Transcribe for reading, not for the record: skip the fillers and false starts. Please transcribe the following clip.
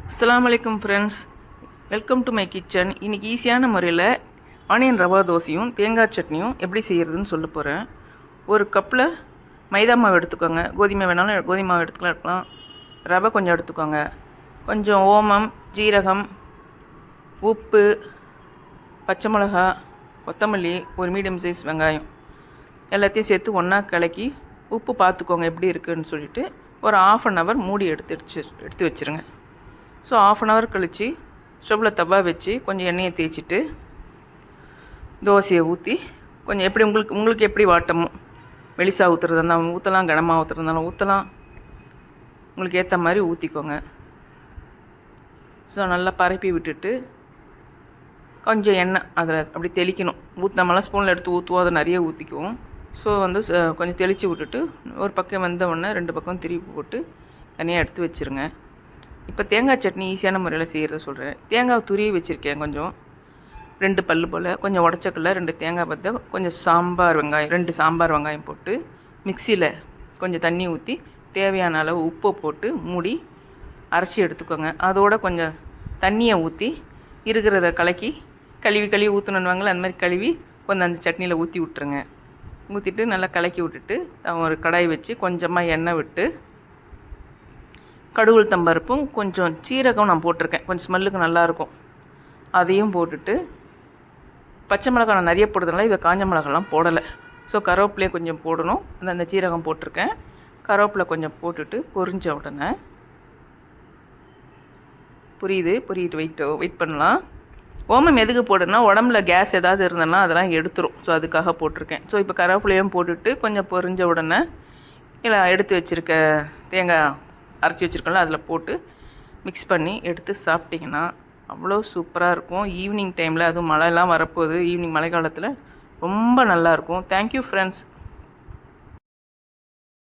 அஸ்ஸலாமு அலைக்கும் friends, welcome to my kitchen. இன்றைக்கி ஈஸியான முறையில் ஆனியன் ரவா தோசையும் தேங்காய் சட்னியும் எப்படி செய்கிறதுன்னு சொல்ல போகிறேன். ஒரு கப்பில் மைதா மாவு எடுத்துக்கோங்க. கோதுமை வேணாலும் கோதுமை மாவு எடுத்துக்கலாம். ரவை கொஞ்சம் எடுத்துக்கோங்க. கொஞ்சம் ஓமம், ஜீரகம், உப்பு, பச்சை மிளகா, கொத்தமல்லி, ஒரு மீடியம் சைஸ் வெங்காயம் எல்லாத்தையும் சேர்த்து ஒன்றா கலக்கி உப்பு பார்த்துக்கோங்க எப்படி இருக்குதுன்னு சொல்லிவிட்டு ஒரு ½ மூடி எடுத்து வச்சுருங்க. ஸோ ½ கழித்து ஸ்டவ்வில் தவா வச்சு கொஞ்சம் எண்ணெயை தேய்ச்சிட்டு தோசையை ஊற்றி கொஞ்சம் எப்படி உங்களுக்கு எப்படி வாட்டமோ, மெலிசாக ஊற்றுறதா இருந்தாலும் ஊற்றலாம், கனமாக ஊற்றுறதுனாலும் ஊற்றலாம், உங்களுக்கு ஏற்ற மாதிரி ஊற்றிக்கோங்க. ஸோ நல்லா பரப்பி விட்டுட்டு கொஞ்சம் எண்ணெய் அதில் அப்படி தெளிக்கணும். நம்மளாம் ஸ்பூனில் எடுத்து ஊற்றுவோம், அதை நிறைய ஊற்றிக்குவோம். ஸோ கொஞ்சம் தெளித்து விட்டுட்டு ஒரு பக்கம் வந்த உடனே 2 பக்கம் திருப்பி போட்டு தனியாக எடுத்து வச்சுருங்க. இப்போ தேங்காய் சட்னி ஈஸியான முறையில் செய்கிறத சொல்கிறேன். தேங்காய் துருவி வச்சுருக்கேன். கொஞ்சம் 2 பல்லு போல் கொஞ்சம் உடச்சக்கல்ல 2 தேங்காய் பற்ற கொஞ்சம் சாம்பார் வெங்காயம் 2 சாம்பார் வெங்காயம் போட்டு மிக்சியில் கொஞ்சம் தண்ணி ஊற்றி தேவையான அளவு உப்பை போட்டு மூடி அரைச்சி எடுத்துக்கோங்க. அதோட கொஞ்சம் தண்ணியை ஊற்றி இருக்கிறத கழுவி ஊற்றணுன்னுவாங்களே, அந்த மாதிரி கழுவி கொஞ்சம் அந்த சட்னியில் ஊற்றி விட்டுருங்க. ஊற்றிட்டு நல்லா கலக்கி விட்டுட்டு ஒரு கடாய் வச்சு கொஞ்சமாக எண்ணெய் விட்டு கடுகு உளுத்தம்பருப்பும் கொஞ்சம் சீரகம் நான் போட்டிருக்கேன், கொஞ்சம் ஸ்மெல்லுக்கு நல்லாயிருக்கும். அதையும் போட்டுட்டு பச்சை மிளகாய் நான் நிறைய போடுறதுனால இதை காஞ்ச மிளகாலாம் போடலை. ஸோ கருவேப்பிலையை கொஞ்சம் போடணும். அந்த சீரகம் போட்டிருக்கேன். கருவேப்பிலை கொஞ்சம் போட்டுட்டு பொரிஞ்ச உடனே புரியிட்டு வெயிட் பண்ணலாம். ஓமம் எதுக்கு போடுன்னா உடம்புல கேஸ் ஏதாவது இருந்ததுன்னா அதெல்லாம் எடுத்துரும். ஸோ அதுக்காக போட்டிருக்கேன். ஸோ இப்போ கருவேப்பிலையும் போட்டுட்டு கொஞ்சம் பொரிஞ்ச உடனே இல்லை எடுத்து வச்சுருக்க தேங்காய் அரைச்சி வச்சுருக்கோம்ல அதில் போட்டு மிக்ஸ் பண்ணி எடுத்து சாப்பிட்டிங்கன்னா அவ்வளோ சூப்பராக இருக்கும். ஈவினிங் டைமில் அதுவும் மழைலாம் வரப்போகுது, ஈவினிங் மழை காலத்தில் ரொம்ப நல்லாயிருக்கும். Thank you friends.